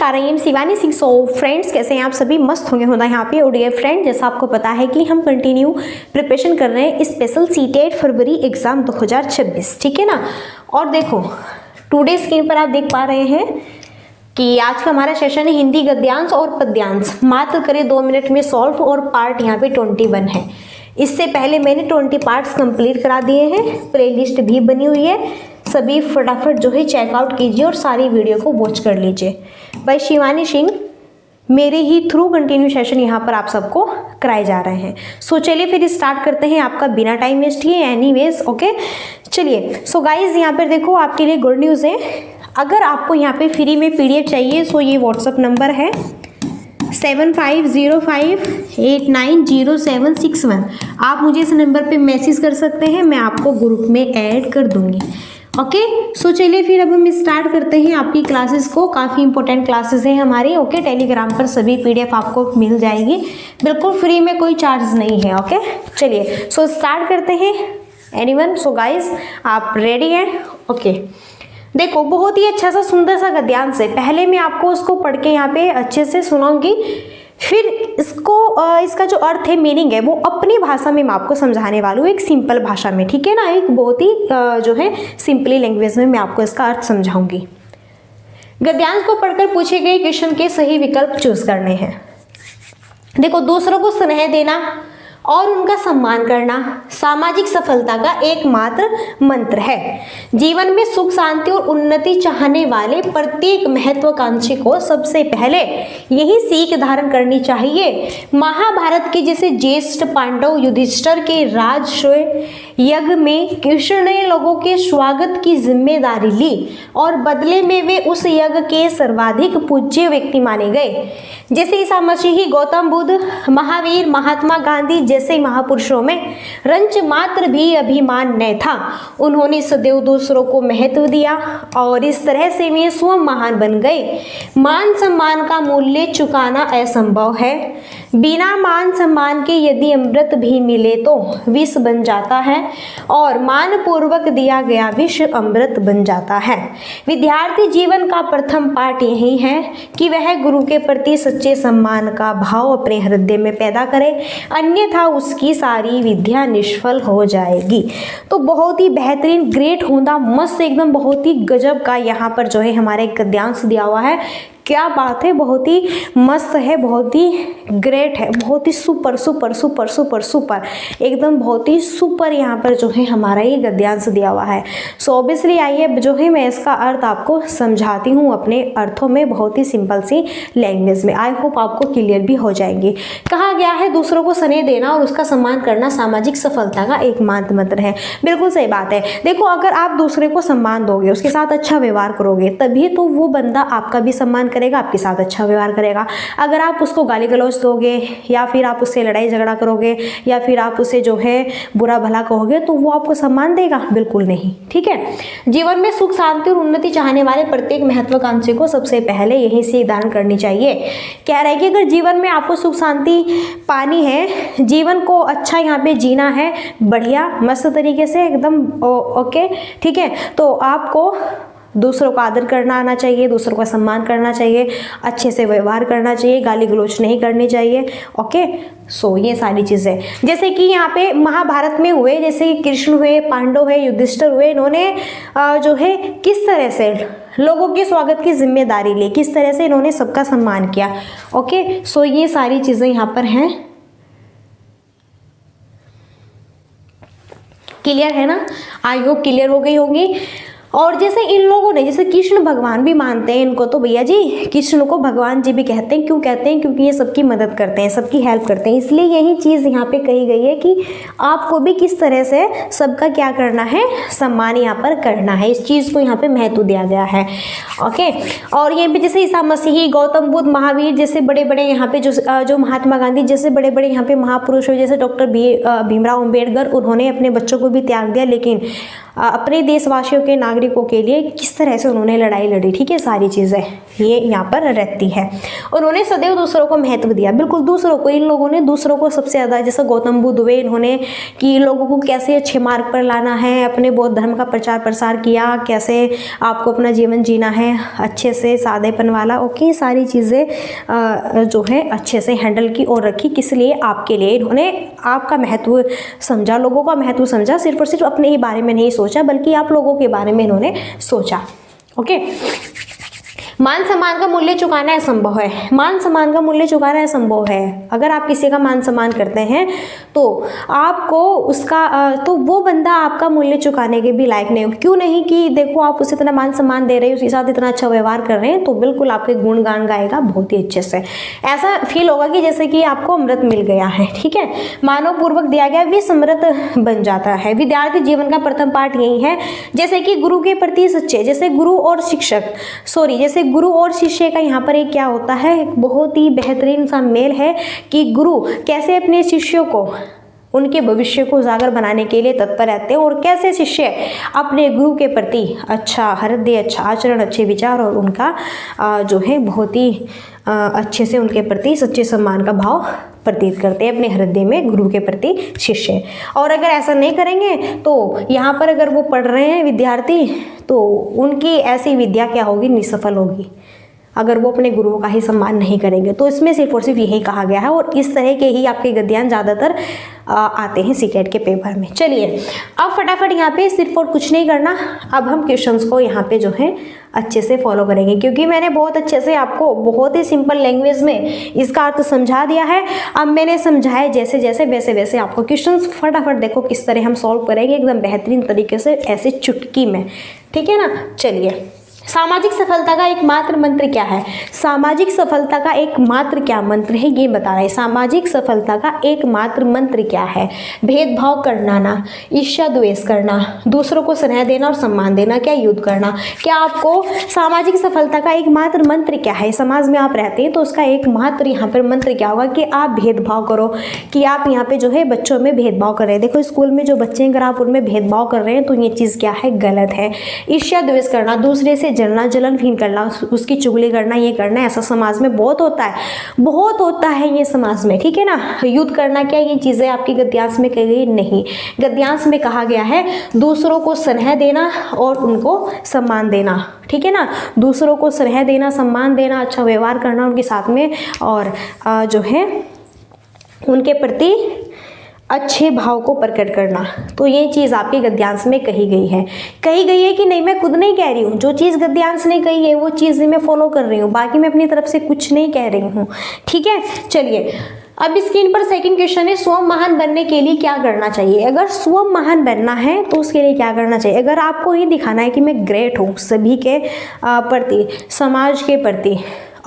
नमस्कार, I am Shivani Singh. So friends, कैसे हैं आप सभी? मस्त होंगे होना यहाँ पे। और डियर फ्रेंड, जैसा आपको पता है कि हम कंटिन्यू प्रिपरेशन कर रहे हैं स्पेशल सीटेट फरवरी एग्जाम 2026, ठीक है ना। और देखो टुडे स्क्रीन पर आप देख पा रहे हैं कि आज का हमारा सेशन है हिंदी गद्यांश और पद्यांश। मात्र करें 2 मिनट में सॉल्व, और पार्ट यहाँ पे 21 है। इससे पहले मैंने 20 पार्ट्स कंप्लीट करा दिए हैं, प्लेलिस्ट भी बनी हुई है। सभी फटाफट जो है चेकआउट कीजिए और सारी वीडियो को वॉच कर लीजिए। भाई शिवानी सिंह मेरे ही थ्रू कंटिन्यू सेशन यहाँ पर आप सबको कराए जा रहे हैं। सो चलिए फिर स्टार्ट करते हैं आपका बिना टाइम वेस्ट किए। एनीवेज ओके, चलिए। सो गाइज यहाँ पर देखो आपके लिए गुड न्यूज़ है। अगर आपको यहाँ पे फ्री में PDF चाहिए, सो ये व्हाट्सअप नंबर है 7505890761। आप मुझे इस नंबर पे मैसेज कर सकते हैं, मैं आपको ग्रुप में ऐड कर दूंगी। ओके, सो चलिए फिर अब हम स्टार्ट करते हैं आपकी क्लासेस को। काफ़ी इंपॉर्टेंट क्लासेस हैं हमारी। ओके, टेलीग्राम पर सभी PDF आपको मिल जाएगी, बिल्कुल फ्री में, कोई चार्ज नहीं है। ओके चलिए, सो स्टार्ट करते हैं। एनीवन? सो गाइज आप रेडी हैं? ओके देखो, बहुत ही अच्छा सा सुंदर सा गद्यांश है। पहले मैं आपको उसको पढ़ के यहाँ पे अच्छे से सुनाऊंगी, फिर इसको इसका जो अर्थ है, मीनिंग है, वो अपनी भाषा में मैं आपको समझाने वाली हूँ, एक सिंपल भाषा में, ठीक है ना। एक बहुत ही जो है सिंपली लैंग्वेज में मैं आपको इसका अर्थ समझाऊंगी। गद्यांश को पढ़कर पूछे गए क्वेश्चन के सही विकल्प चूज करने हैं। देखो, दूसरों को स्नेह देना और उनका सम्मान करना सामाजिक सफलता का एकमात्र मंत्र है। जीवन में सुख शांति और उन्नति चाहने वाले प्रत्येक महत्वाकांक्षी को सबसे पहले यही सीख धारण करनी चाहिए। महाभारत के जैसे ज्येष्ठ पांडव युधिष्ठिर के राजसूय यज्ञ में कृष्ण ने लोगों के स्वागत की जिम्मेदारी ली और बदले में वे उस यज्ञ के सर्वाधिक पूज्य व्यक्ति माने गए। जैसे ईसा मसीह, गौतम बुद्ध, महावीर, महात्मा गांधी जैसे महापुरुषों में रंच मात्र भी अभिमान न था। उन्होंने सदैव दूसरों को महत्व दिया और इस तरह से वे स्वयं महान बन गए। मान सम्मान का मूल्य चुकाना असंभव है। बिना मान सम्मान के यदि अमृत भी मिले तो विष बन जाता है, और मान पूर्वक दिया गया विष अमृत बन जाता है। विद्यार्थी जीवन का प्रथम पाठ यही है कि वह गुरु के प्रति सच्चे सम्मान का भाव अपने हृदय में पैदा करे, अन्यथा उसकी सारी विद्या निष्फल हो जाएगी। तो बहुत ही बेहतरीन, ग्रेट होंदा, मस्त एकदम, बहुत ही गजब का यहाँ पर जो है हमारे गद्यांश दिया हुआ है। क्या बात है, बहुत ही मस्त है, बहुत ही ग्रेट है, बहुत ही super super super super super एकदम बहुत ही सुपर यहाँ पर जो है हमारा ये गद्यांश दिया हुआ है। सो ऑब्वियसली आइए जो है मैं इसका अर्थ आपको समझाती हूँ अपने अर्थों में, बहुत ही सिंपल सी लैंग्वेज में। आई होप आपको क्लियर भी हो जाएंगे। कहा गया है दूसरों को स्नेह देना और उसका सम्मान करना सामाजिक सफलता का एकमात्र मंत्र है। बिल्कुल सही बात है। देखो, अगर आप दूसरे को सम्मान दोगे, उसके साथ अच्छा व्यवहार करोगे, तभी तो वो बंदा आपका भी सम्मान करेगा, आपके साथ अच्छा व्यवहार करेगा। अगर आप उसको गाली गलौज दोगे, या फिर आप उससे लड़ाई झगड़ा करोगे, या फिर आप उसे जो है बुरा भला कहोगे, तो वो आपको सम्मान देगा? बिल्कुल नहीं, ठीक है। जीवन में सुख शांति और उन्नति चाहने वाले प्रत्येक महत्वाकांक्षी को सबसे पहले यही सीख धारण करनी चाहिए। कह रहा है कि अगर जीवन में आपको सुख शांति पानी है, जीवन को अच्छा यहाँ पे जीना है, बढ़िया मस्त तरीके से एकदम ओके, ठीक है, तो आपको दूसरों का आदर करना आना चाहिए, दूसरों का सम्मान करना चाहिए, अच्छे से व्यवहार करना चाहिए, गाली गलौच नहीं करनी चाहिए। ओके, सो ये सारी चीज़ें जैसे कि यहाँ पे महाभारत में हुए, जैसे कि कृष्ण हुए, पांडव हुए, युधिष्ठिर हुए, इन्होंने जो है किस तरह से लोगों के स्वागत की जिम्मेदारी ली, किस तरह से इन्होंने सबका सम्मान किया। ओके, सो ये सारी चीज़ें यहाँ पर हैं। क्लियर है ना? आई होप क्लियर हो गई होगी। और जैसे इन लोगों ने, जैसे कृष्ण भगवान भी मानते हैं इनको, तो भैया जी कृष्ण को भगवान जी भी कहते हैं। क्यों कहते हैं? क्योंकि ये सबकी मदद करते हैं, सबकी हेल्प करते हैं। इसलिए यही चीज़ यहाँ पे कही गई है कि आपको भी किस तरह से सबका क्या करना है, सम्मान यहाँ पर करना है। इस चीज़ को यहाँ पे महत्व दिया गया है। ओके, और ये भी जैसे ईसा मसीह, गौतम बुद्ध, महावीर जैसे बड़े बड़े यहाँ पे जो महात्मा गांधी जैसे बड़े बड़े यहाँ पे महापुरुष हुए, जैसे डॉक्टर भीमराव अम्बेडकर, उन्होंने अपने बच्चों को भी त्याग दिया, लेकिन अपने देशवासियों के नागरिक नागरिकों के लिए किस तरह से उन्होंने लड़ाई लड़ी, ठीक है, सारी चीज़ें ये यहाँ पर रहती है। उन्होंने सदैव दूसरों को महत्व दिया, बिल्कुल दूसरों को, इन लोगों ने दूसरों को सबसे ज़्यादा, जैसे गौतम बुद्ध हुए, इन्होंने कि लोगों को कैसे अच्छे मार्ग पर लाना है, अपने बौद्ध धर्म का प्रचार प्रसार किया, कैसे आपको अपना जीवन जीना है अच्छे से, सादेपन वाला, ओके, सारी चीज़ें जो है अच्छे से हैंडल की और रखी। किस लिए? आपके लिए। इन्होंने आपका महत्व समझा, लोगों का महत्व समझा, सिर्फ और सिर्फ अपने ही बारे में नहीं सोचा बल्कि आप लोगों के बारे में इन्होंने सोचा। ओके, मान सम्मान का मूल्य चुकाना असंभव है। मान सम्मान का मूल्य चुकाना असंभव है। अगर आप किसी का मान सम्मान करते हैं तो आपको उसका तो वो बंदा आपका मूल्य चुकाने के भी लायक नहीं हो। क्यों नहीं? कि देखो आप उसे इतना मान सम्मान दे रहे हो, उसके साथ इतना अच्छा व्यवहार कर रहे हैं, तो बिल्कुल आपके गुणगान गाएगा बहुत ही अच्छे से। ऐसा फील होगा कि जैसे कि आपको अमृत मिल गया है, ठीक है, मानव पूर्वक दिया गया विष अमृत बन जाता है। विद्यार्थी जीवन का प्रथम पाठ यही है, जैसे कि गुरु के प्रति सच्चे, जैसे गुरु और शिक्षक, जैसे गुरु और शिष्य का यहाँ पर एक क्या होता है, एक बहुत ही बेहतरीन सा मेल है कि गुरु कैसे अपने शिष्यों को, उनके भविष्य को उजागर बनाने के लिए तत्पर रहते हैं, और कैसे शिष्य अपने गुरु के प्रति अच्छा हृदय, अच्छा आचरण, अच्छे विचार और उनका जो है बहुत ही अच्छे से उनके प्रति सच्चे सम्मान का भाव प्रतीत करते हैं अपने हृदय में गुरु के प्रति शिष्य। और अगर ऐसा नहीं करेंगे तो यहाँ पर अगर वो पढ़ रहे हैं विद्यार्थी, तो उनकी ऐसी विद्या क्या होगी, निसफल होगी, अगर वो अपने गुरुओं का ही सम्मान नहीं करेंगे। तो इसमें सिर्फ और सिर्फ यही कहा गया है, और इस तरह के ही आपके गद्यांश ज़्यादातर आते हैं सीटेट के पेपर में। चलिए अब फटाफट यहाँ पे सिर्फ और कुछ नहीं करना, अब हम क्वेश्चंस को यहाँ पे जो है अच्छे से फॉलो करेंगे, क्योंकि मैंने बहुत अच्छे से आपको बहुत ही सिंपल लैंग्वेज में इसका अर्थ समझा दिया है। अब मैंने समझाए जैसे जैसे वैसे वैसे आपको क्वेश्चंस फटाफट देखो किस तरह हम सॉल्व करेंगे एकदम बेहतरीन तरीके से, ऐसे चुटकी में, ठीक है ना। चलिए, सामाजिक सफलता का एकमात्र मंत्र क्या है? सामाजिक सफलता का एकमात्र क्या मंत्र है ये बता रहा है। सामाजिक सफलता का एकमात्र मंत्र क्या है? भेदभाव करना ना, ईर्ष्या द्वेष करना, दूसरों को स्नेह देना और सम्मान देना, क्या युद्ध करना। क्या आपको सामाजिक सफलता का एकमात्र मंत्र क्या है? समाज में आप रहते हैं तो उसका एकमात्र यहाँ पर मंत्र क्या होगा कि आप भेदभाव करो, कि आप यहाँ पे जो है बच्चों में भेदभाव कर रहे हैं। देखो स्कूल में जो बच्चे हैं अगर आप उनमें भेदभाव कर रहे हैं तो ये चीज़ क्या है, गलत है। ईर्ष्या द्वेष करना, दूसरे से जलना, जलन फील करना, उसकी चुगली करना, ये करना, ऐसा समाज में बहुत होता है, बहुत होता है ये समाज में, ठीक है ना। युद्ध करना, क्या ये चीज़ें आपकी गद्यांश में कही गई? नहीं, गद्यांश में कहा गया है दूसरों को स्नेह देना और उनको सम्मान देना, ठीक है ना। दूसरों को स्नेह देना, सम्मान देना, अच्छा व्यवहार करना उनके साथ में, और जो है उनके प्रति अच्छे भाव को प्रकट करना। तो ये चीज़ आपके गद्यांश में कही गई है। कही गई है कि नहीं, मैं खुद नहीं कह रही हूँ, जो चीज़ गद्यांश ने कही है वो चीज़ मैं फॉलो कर रही हूँ, बाकी मैं अपनी तरफ से कुछ नहीं कह रही हूँ, ठीक है। चलिए अब स्क्रीन पर सेकंड क्वेश्चन है, स्वयं महान बनने के लिए क्या करना चाहिए? अगर स्वयं महान बनना है तो उसके लिए क्या करना चाहिए? अगर आपको ये दिखाना है कि मैं ग्रेट हूँ सभी के प्रति, समाज के प्रति,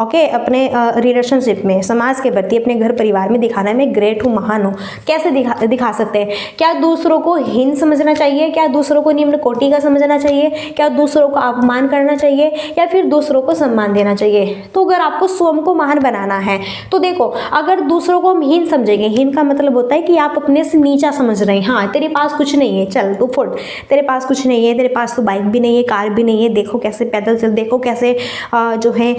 ओके, अपने रिलेशनशिप में, समाज के प्रति, अपने घर परिवार में दिखाना है मैं ग्रेट हूँ, महान हूँ, कैसे दिखा सकते हैं? क्या दूसरों को हीन समझना चाहिए? क्या दूसरों को निम्न कोटि का समझना चाहिए? क्या दूसरों को अपमान करना चाहिए, या फिर दूसरों को सम्मान देना चाहिए? तो अगर आपको स्वयं को महान बनाना है तो देखो, अगर दूसरों को हम हीन समझेंगे, हीन का मतलब होता है कि आप अपने से नीचा समझ रहे हैं, हाँ तेरे पास कुछ नहीं है, चल तू फुट, तेरे पास कुछ नहीं है, तेरे पास तो बाइक भी नहीं है, कार भी नहीं है, देखो कैसे पैदल चल, देखो कैसे जो है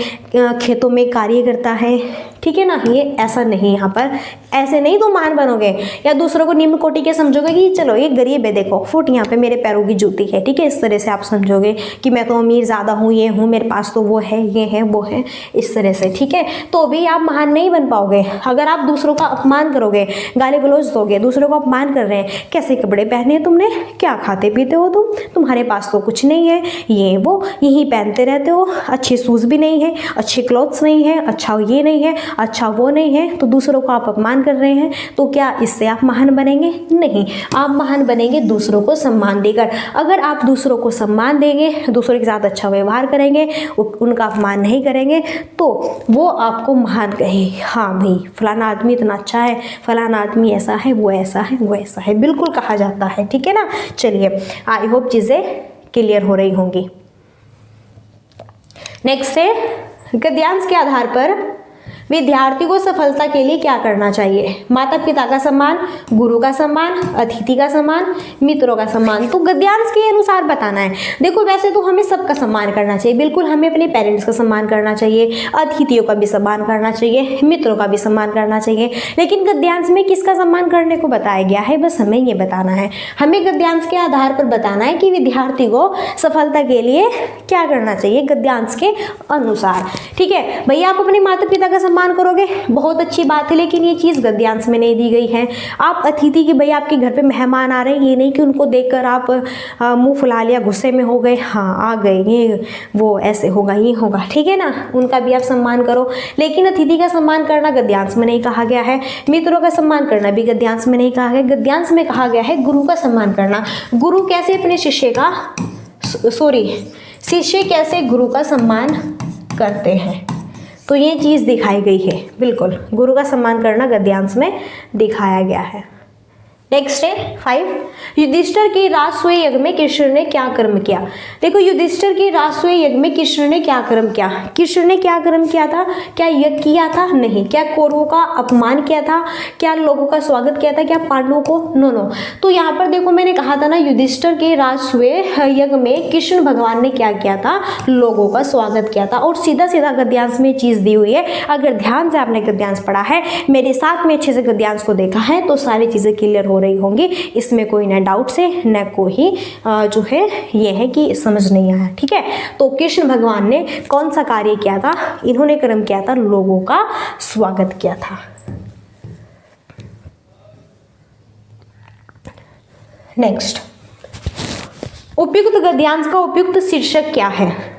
खेतों में कार्य करता है, ठीक है ना। ये ऐसा नहीं, यहाँ पर ऐसे नहीं तो महान बनोगे, या दूसरों को निम्न कोटि के समझोगे कि चलो ये गरीब है, देखो फुट यहाँ पे मेरे पैरों की जूती है, ठीक है, इस तरह से आप समझोगे कि मैं तो अमीर ज़्यादा हूँ, ये हूँ, मेरे पास तो वो है, ये है, वो है, इस तरह से, ठीक है। तो भी आप महान नहीं बन पाओगे अगर आप दूसरों का अपमान करोगे, गाली गलौज दोगे, दूसरों को अपमान कर रहे हैं, कैसे कपड़े पहने हैं तुमने, क्या खाते पीते हो तुम, तुम्हारे पास तो कुछ नहीं है, ये वो यही पहनते रहते हो, अच्छे शूज़ भी नहीं है, अच्छे क्लॉथ्स नहीं है, अच्छा ये नहीं है, अच्छा वो नहीं है, तो दूसरों को आप अपमान कर रहे हैं, तो क्या इससे आप महान बनेंगे? नहीं, आप महान बनेंगे दूसरों को सम्मान देकर। अगर आप दूसरों को सम्मान देंगे, दूसरों के साथ अच्छा व्यवहार करेंगे, उनका अपमान नहीं करेंगे, तो वो आपको महान कहे, हाँ भाई फलाना आदमी इतना अच्छा है, फलाना आदमी ऐसा है, वो ऐसा है, वो ऐसा है, बिल्कुल कहा जाता है, ठीक है ना। चलिए आई होप चीज़ें क्लियर हो रही होंगी। नेक्स्ट है, गद्यांश के आधार पर विद्यार्थी को सफलता के लिए क्या करना चाहिए? माता पिता का सम्मान, गुरु का सम्मान, अतिथि का सम्मान, मित्रों का सम्मान। तो गद्यांश के अनुसार बताना है। देखो वैसे तो हमें सबका सम्मान करना चाहिए, बिल्कुल हमें अपने पेरेंट्स का सम्मान करना चाहिए, अतिथियों का भी सम्मान करना चाहिए, मित्रों का भी सम्मान करना चाहिए, लेकिन गद्यांश में किसका सम्मान करने को बताया गया है, बस हमें ये बताना है। हमें गद्यांश के आधार पर बताना है कि विद्यार्थी को सफलता के लिए क्या करना चाहिए गद्यांश के अनुसार। ठीक है भैया, आप अपने माता पिता का सम्मान करोगे, बहुत अच्छी बात है, लेकिन ये चीज़ गद्यांश में नहीं दी गई है। आप अतिथि की, भैया आपके घर पे मेहमान आ रहे हैं, ये नहीं कि उनको देखकर आप मुंह फुला लिया, गुस्से में हो गए, हाँ आ गए, ये वो ऐसे होगा, ये होगा, ठीक है ना, उनका भी आप सम्मान करो। लेकिन अतिथि का सम्मान करना गद्यांश में नहीं कहा गया है, मित्रों का सम्मान करना भी गद्यांश में नहीं कहा गया। गद्यांश में कहा गया है गुरु का सम्मान करना। गुरु कैसे अपने शिष्य का शिष्य कैसे गुरु का सम्मान करते हैं, तो ये चीज़ दिखाई गई है। बिल्कुल गुरु का सम्मान करना गद्यांश में दिखाया गया है। नेक्स्ट है 5, युधिष्ठिर के राजसूय यज्ञ में कृष्ण ने क्या कर्म किया। देखो युधिष्ठिर के राजसूय यज्ञ में कृष्ण ने क्या कर्म किया, कृष्ण ने क्या कर्म किया था, क्या यज्ञ किया था, नहीं। क्या कौरवों का अपमान किया था, क्या लोगों का स्वागत किया था, क्या पांडवों को, नो। तो यहाँ पर देखो मैंने कहा था ना, युधिष्ठिर के राजसूय यज्ञ में कृष्ण भगवान ने क्या किया था, लोगों का स्वागत किया था। और सीधा सीधा गद्यांश में चीज दी हुई है। अगर ध्यान से आपने गद्यांश पढ़ा है, मेरे साथ में अच्छे से गद्यांश को देखा है, तो सारी चीजें क्लियर हो रही होंगी, इसमें कोई ना डाउट से न कोई जो है ये है कि समझ नहीं आया। ठीक है, तो कृष्ण भगवान ने कौन सा कार्य किया था, इन्होंने कर्म किया था, लोगों का स्वागत किया था। नेक्स्ट, उपयुक्त गद्यांश का उपयुक्त शीर्षक क्या है।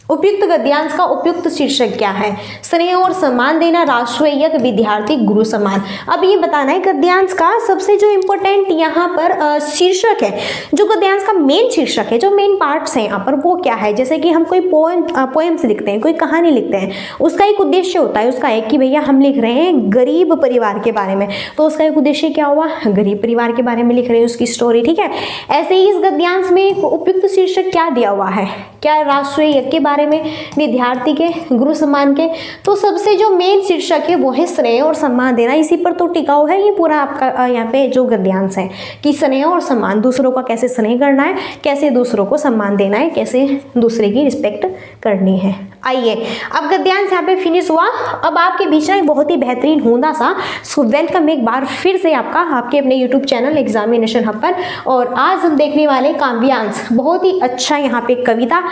उपयुक्त गद्यांश का उपयुक्त शीर्षक क्या है, स्नेह और सम्मान देना, राष्ट्रीय यज्ञ, विद्यार्थी, गुरु सम्मान। अब ये बताना है गद्यांश का सबसे जो इम्पोर्टेंट यहाँ पर शीर्षक है, जो गद्यांश का मेन शीर्षक है, जो मेन पार्ट्स हैं यहाँ पर, वो क्या है। जैसे कि हम कोई पोएम्स लिखते हैं, कोई कहानी लिखते हैं, उसका एक उद्देश्य होता है, उसका एक कि भैया हम लिख रहे हैं गरीब परिवार के बारे में, तो उसका एक उद्देश्य क्या हुआ, गरीब परिवार के बारे में लिख रहे हैं, उसकी स्टोरी। ठीक है, ऐसे ही इस गद्यांश में एक उपयुक्त शीर्षक क्या दिया हुआ है, क्या राष्ट्रीय यज्ञ के बारे में, विद्यार्थी के, गुरु सम्मान के। तो सबसे जो मेन शीर्षक है वो है स्नेह और सम्मान देना, इसी पर तो टिकाऊ है ये पूरा आपका यहाँ पे जो गद्यांश है, कि स्नेह और सम्मान, दूसरों का कैसे स्नेह करना है, कैसे दूसरों को सम्मान देना है, कैसे दूसरे की रिस्पेक्ट करनी है। आइए अब गद्यांश यहाँ पे फिनिश हुआ। अब आपके बीच में बहुत ही बेहतरीन होना सा वेलकम एक बार फिर से आपका आपके अपने यूट्यूब चैनल एग्जामिनेशन हब पर। और आज हम देखने वाले काव्यांश, बहुत ही अच्छा यहाँ पे कविता,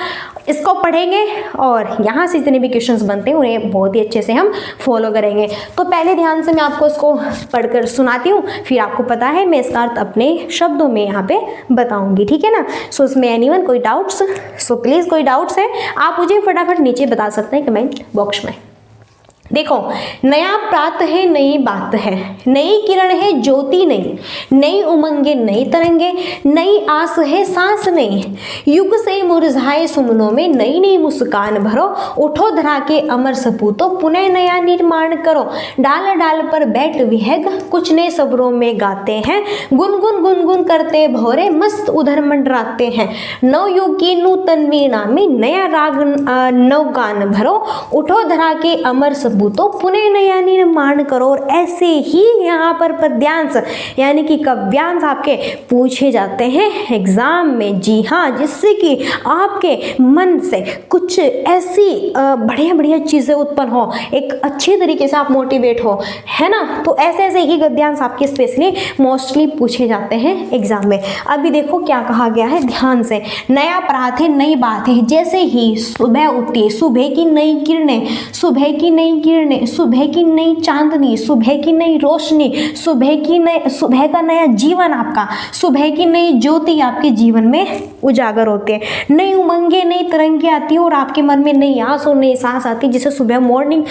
इसको पढ़ेंगे और यहाँ से जितने भी क्वेश्चंस बनते हैं उन्हें बहुत ही अच्छे से हम फॉलो करेंगे। तो पहले ध्यान से मैं आपको इसको पढ़कर सुनाती हूँ, फिर आपको पता है मैं इसका अर्थ अपने शब्दों में यहाँ पे बताऊंगी। ठीक है ना। सो इसमें एनीवन कोई डाउट्स, सो प्लीज कोई डाउट्स है आप मुझे फटाफट नीचे बता सकते हैं कमेंट बॉक्स में। देखो, नया प्रात है, नई बात है, नई किरण है, ज्योति नई, नई उमंगे, नई तरंगे, नई आस है, सांस नई, युग से मुरझाए सुमनों में नई नई मुस्कान भरो, उठो धरा के अमर सपूतों, पुनः नया निर्माण करो, डाल डाल पर बैठ विहग, कुछ नए सब्रों में गाते हैं, गुनगुन गुनगुन करते भोरे, मस्त उधर मंडराते हैं, नवयुग की नूतन वीणा में नया राग नवगान भरो, उठो धरा के अमर तो पुनः नया निर्माण करो। और ऐसे ही यहाँ पर पद्यांश यानी कि काव्यांश आपके पूछे जाते हैं एग्जाम में। जी हाँ, जिससे कि आपके मन से कुछ ऐसी बढ़िया बढ़िया चीज़ें उत्पन्न हो, एक अच्छे तरीके से आप मोटिवेट हो, है ना। तो ऐसे ऐसे ही गद्यांश आपके स्पेशली मोस्टली पूछे जाते हैं एग्जाम में। अभी देखो क्या कहा गया है, ध्यान से। नया प्रात है, नई बात है, जैसे ही सुबह उठती है, सुबह की नई किरणें, सुबह की नई किरणें, सुबह की नई चांदनी, सुबह की नई रोशनी, सुबह का नया जीवन, आपका सुबह की नई ज्योति आपके जीवन में उजागर होते हैं। नई उमंगे, नई तरंगे आती है और आपके मन में नई आस और नई सांस आती है। जैसे सुबह मॉर्निंग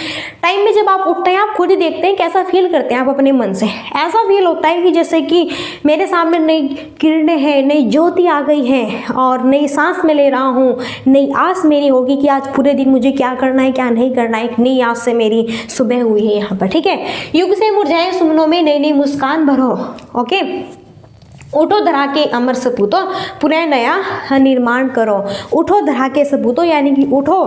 टाइम में जब आप उठते हैं, आप खुद ही देखते हैं कैसा फील करते हैं आप अपने मन से। ऐसा फील होता है कि जैसे कि मेरे सामने नई किरणें हैं, नई ज्योति आ गई है और नई सांस में ले रहा हूँ, नई आस मेरी होगी कि आज पूरे दिन मुझे क्या करना है क्या नहीं करना है। एक नई आस से मेरी सुबह हुई है यहाँ पर। ठीक है, युग से मुरझाए सुमनों में नई नई मुस्कान भरो। ओके, उठो धरा के अमर सपूतो, पुनः नया निर्माण करो। उठो धरा के सपूतो यानी कि उठो,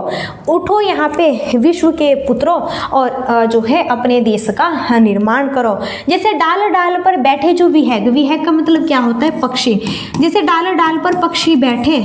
उठो यहाँ पे विश्व के पुत्रों और जो है अपने देश का निर्माण करो। जैसे डाल डाल पर बैठे जो विहंग, विहंग का मतलब क्या होता है? पक्षी। जैसे डाल डाल पर पक्षी बैठे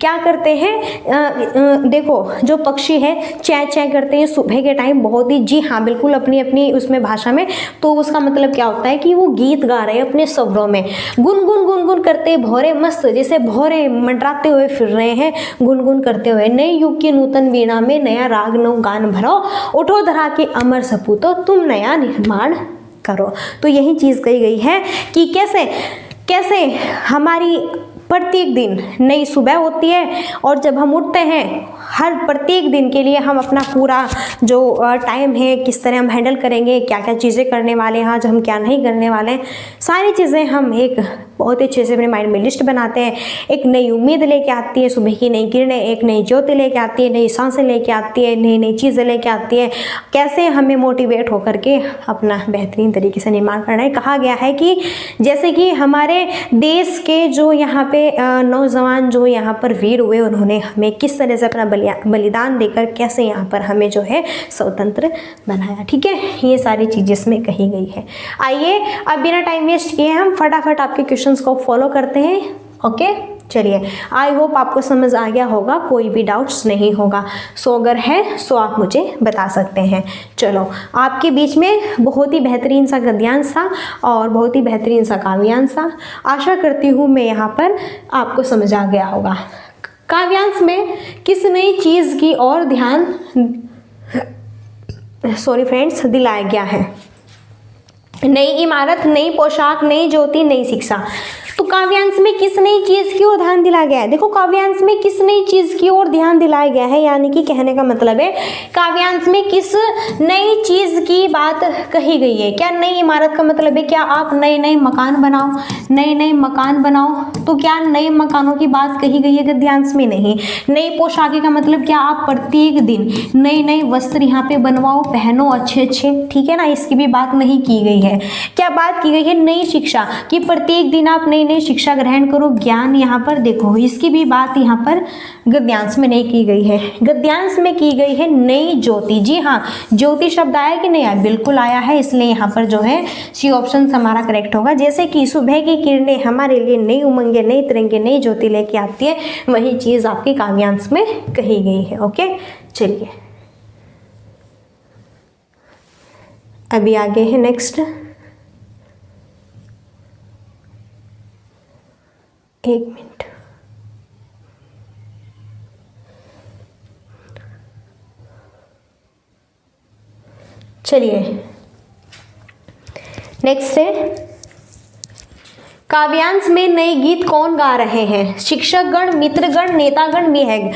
क्या करते हैं? देखो जो पक्षी है चै चै करते हैं सुबह के टाइम, बहुत ही, जी हाँ बिल्कुल, अपनी अपनी उसमें भाषा में। तो उसका मतलब क्या होता है कि वो गीत गा रहे हैं अपने स्वरों में, गुनगुन गुनगुन करते भौरे मस्त, जैसे भौरे मंडराते हुए फिर रहे हैं गुनगुन करते हुए। नए युग की नूतन वीणा में नया राग नव गान भरो, उठो धरा के अमर सपूतो, तुम नया निर्माण करो। तो यही चीज़ कही गई है कि कैसे कैसे हमारी प्रत्येक दिन नई सुबह होती है, और जब हम उठते हैं हर प्रत्येक दिन के लिए हम अपना पूरा जो टाइम है किस तरह हम हैंडल करेंगे, क्या क्या चीज़ें करने वाले हैं आज, हम क्या नहीं करने वाले हैं, सारी चीज़ें हम एक बहुत ही अच्छे से अपने माइंड में लिस्ट बनाते हैं। एक नई उम्मीद लेके आती है सुबह की नई किरणें, एक नई ज्योति लेके आती है, नई सांसें लेके आती है, नई नई चीज़ें लेके आती है। कैसे हमें मोटिवेट होकर के अपना बेहतरीन तरीके से निर्माण करना है। कहा गया है कि जैसे कि हमारे देश के जो यहाँ पे नौजवान जो यहाँ पर वीर हुए, उन्होंने हमें किस तरह से अपना बलिदान देकर कैसे यहाँ पर हमें जो है स्वतंत्र बनाया। ठीक है, ये सारी चीज़ें इसमें कही गई है। आइए अब बिना टाइम वेस्ट किए हम फटाफट आपके क्वेश्चंस को फॉलो करते हैं। ओके चलिए, आई होप आपको समझ आ गया होगा, कोई भी डाउट्स नहीं होगा। सो अगर है सो आप मुझे बता सकते हैं। चलो, आपके बीच में बहुत ही बेहतरीन सा गद्यांश था और बहुत ही बेहतरीन सा काव्यांश था। आशा करती हूँ मैं यहाँ पर आपको समझ आ गया होगा। काव्यांश में किस नई चीज़ की ओर ध्यान दिलाया गया है? नई इमारत, नई पोशाक, नई ज्योति, नई शिक्षा। तो काव्यांश में किस नई चीज़ की ओर ध्यान दिलाया गया है? देखो काव्यांश में किस नई चीज़ की ओर ध्यान दिलाया गया है, यानी कि कहने का मतलब है काव्यांश में किस नई चीज़ की बात कही गई है। क्या नई इमारत का मतलब है क्या आप नए नए मकान बनाओ, नए नए मकान बनाओ, तो क्या नए मकानों की बात कही गई है गद्यांश में? नहीं। नई पोशाकें का मतलब क्या आप प्रत्येक दिन नए नए वस्त्र यहाँ पे बनवाओ, पहनो अच्छे अच्छे, ठीक है ना, इसकी भी बात नहीं की गई है। क्या बात की गई है? नई शिक्षा कि प्रत्येक दिन आप नई नई शिक्षा ग्रहण करो, ज्ञान यहाँ पर देखो, इसकी भी बात यहाँ पर गद्यांश में नहीं की गई है। गद्यांश में की गई है नई ज्योति। जी हाँ, ज्योति शब्द आया कि नहीं आया? बिल्कुल आया है, इसलिए यहाँ पर जो है सी ऑप्शन हमारा करेक्ट होगा। जैसे कि सुबह की किरणें हमारे लिए नई उमंगे, नई तरंगे, नई ज्योति लेके आती है, वही चीज़ आपकी काव्यांश में कही गई है। ओके चलिए, अभी आगे है नेक्स्ट। एक मिनट, चलिए नेक्स्ट है काव्यांश में नए गीत कौन गा रहे हैं? शिक्षकगण, मित्रगण, नेतागण, विहंग।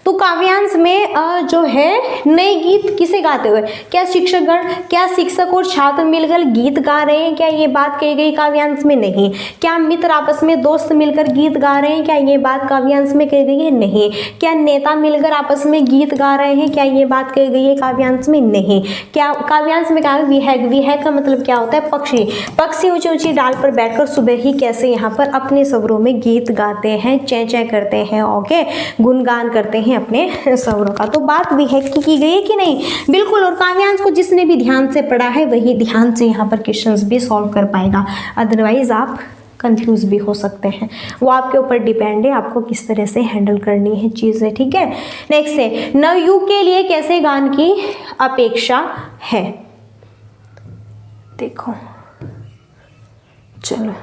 तो काव्यांश में जो है नए गीत किसे गाते हुए? क्या शिक्षकगण, क्या शिक्षक और छात्र मिलकर गीत गा रहे हैं? क्या ये बात कही गई काव्यांश में? नहीं। क्या मित्र आपस में दोस्त मिलकर गीत गा रहे हैं? क्या ये बात काव्यांश में कही गई है? नहीं। क्या नेता मिलकर आपस में गीत गा रहे हैं? क्या ये बात कही गई है काव्यांश में? नहीं। क्या काव्यांश में कहा विहंग? विहंग का मतलब क्या होता है? पक्षी। पक्षी ऊंची ऊंची डाल पर बैठकर सुबह ही कैसे यहाँ पर अपने स्वरों में गीत गाते हैं, चै चै करते हैं, ओके, गुणगान करते हैं अपने स्वरों का। तो बात विहंग की गई है कि नहीं? बिल्कुल। और काव्यांश को जिसने भी ध्यान से पढ़ा है वही ध्यान से यहाँ पर क्वेश्चंस भी सॉल्व कर पाएगा, अदरवाइज आप कंफ्यूज भी हो सकते हैं। वो आपके ऊपर डिपेंड है, आपको किस तरह से हैंडल करनी है चीज़ें। ठीक है, नेक्स्ट है नवयुग के लिए कैसे गान की अपेक्षा है? देखो चलो,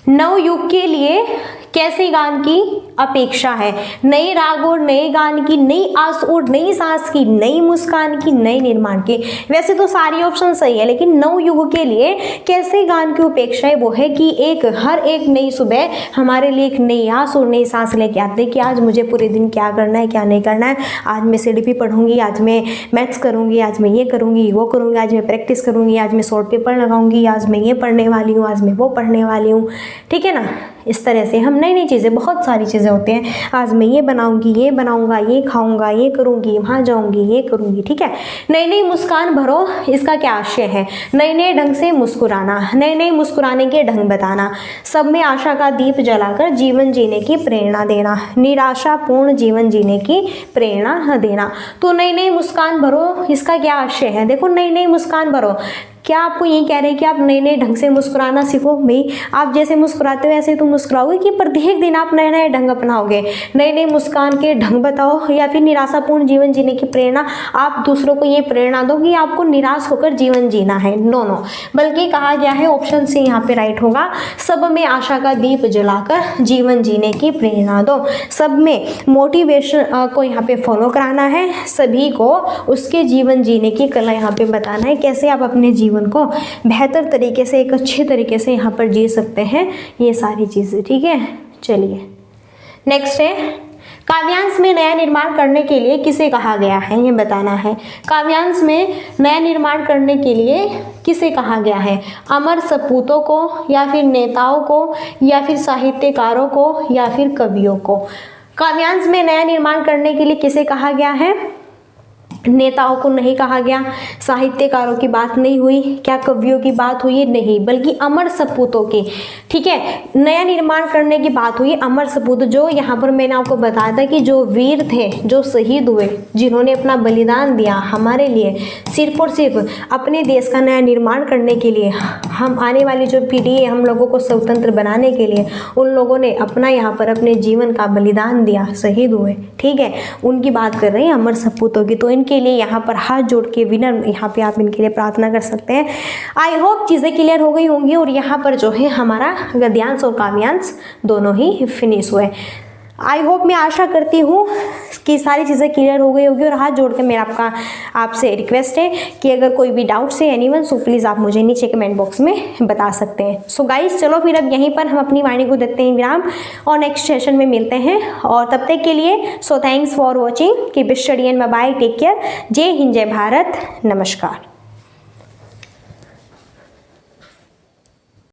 नवयुग के लिए कैसे गान की अपेक्षा है? नए राग और नए गान की, नई आस और नई सांस की, नई मुस्कान की, नए निर्माण की। वैसे तो सारी ऑप्शन सही है, लेकिन नवयुग के लिए कैसे गान की अपेक्षा है वो है कि हर एक नई सुबह हमारे लिए एक नई आस और नई सांस लेके आते हैं कि आज मुझे पूरे दिन क्या करना है, क्या नहीं करना है। आज मैं CDP पढ़ूंगी, आज मैं मैथ्स करूंगी, आज मैं ये करूंगी, वो करूंगी, आज मैं प्रैक्टिस करूंगी, आज मैं शॉर्ट पेपर लगाऊंगी, आज मैं ये पढ़ने वाली हूँ, आज मैं वो पढ़ने वाली हूँ। ठीक है ना, इस तरह से हम नई नई चीज़ें, बहुत सारी चीज़ें होती हैं, आज मैं ये बनाऊंगी, ये बनाऊंगा, ये खाऊंगा, ये करूंगी, वहाँ जाऊंगी, ये करूंगी, ठीक है। नई नई मुस्कान भरो, इसका क्या आशय है, नए नए ढंग से मुस्कुराना, नए नए मुस्कुराने के ढंग बताना, सब में आशा का दीप जलाकर जीवन जीने की प्रेरणा देना, निराशापूर्ण जीवन जीने की प्रेरणा देना। तो नई नई मुस्कान भरो, इसका क्या आशय है, देखो नई नई मुस्कान भरो, क्या आपको यही कह रहे हैं कि आप नए नए ढंग से मुस्कुराना सीखो। भाई आप जैसे मुस्कुराते हो ऐसे तो मुस्कुराओगे कि प्रत्येक दिन आप नए नए ढंग अपनाओगे, नए नए मुस्कान के ढंग बताओ, या फिर निराशापूर्ण जीवन जीने की प्रेरणा, आप दूसरों को ये प्रेरणा दो कि आपको निराश होकर जीवन जीना है, नो नो, बल्कि कहा गया है ऑप्शन सी यहाँ पे राइट होगा, सब में आशा का दीप जलाकर जीवन जीने की प्रेरणा दो। सब में मोटिवेशन को यहाँ पे फॉलो कराना है, सभी को उसके जीवन जीने की कला यहाँ पे बताना है, कैसे आप अपने जीवन को बेहतर तरीके से, एक अच्छे तरीके से यहाँ पर जी सकते हैं, ये सारी चीज़ें, ठीक है। चलिए नेक्स्ट है, काव्यांश में नया निर्माण करने के लिए किसे कहा गया है, ये बताना है। काव्यांश में नया निर्माण करने के लिए किसे कहा गया है, अमर सपूतों को, या फिर नेताओं को, या फिर साहित्यकारों को, या फिर कवियों को। काव्यांश में नया निर्माण करने के लिए किसे कहा गया है, नेताओं को नहीं कहा गया, साहित्यकारों की बात नहीं हुई, क्या कवियों की बात हुई, नहीं, बल्कि अमर सपूतों की, ठीक है। नया निर्माण करने की बात हुई अमर सपूत, जो यहाँ पर मैंने आपको बताया था कि जो वीर थे, जो शहीद हुए, जिन्होंने अपना बलिदान दिया हमारे लिए, सिर्फ और सिर्फ अपने देश का नया निर्माण करने के लिए, हम आने वाली जो पीढ़ी है हम लोगों को स्वतंत्र बनाने के लिए, उन लोगों ने अपना यहाँ पर अपने जीवन का बलिदान दिया, शहीद हुए, ठीक है, उनकी बात कर रहे हैं अमर सपूतों की। तो इनके लिए यहाँ पर हाथ जोड़ के विनर यहाँ पे आप इनके लिए प्रार्थना कर सकते हैं। आई होप चीज़ें क्लियर हो गई होंगी, और यहाँ पर जो है हमारा गद्यांश और काव्यांश दोनों ही फिनिश हुए। आई होप, मैं आशा करती हूँ कि सारी चीज़ें क्लियर हो गई होगी, और हाथ जोड़ के मेरा आपसे रिक्वेस्ट है कि अगर कोई भी डाउट्स है एनीवन, सो प्लीज़ आप मुझे नीचे कमेंट बॉक्स में बता सकते हैं। सो गाइस चलो फिर अब यहीं पर हम अपनी वाणी को देते हैं विराम, और नेक्स्ट सेशन में मिलते हैं, और तब तक के लिए so thanks for watching, keep study and bye bye, take care, जय हिंद, जय भारत, नमस्कार।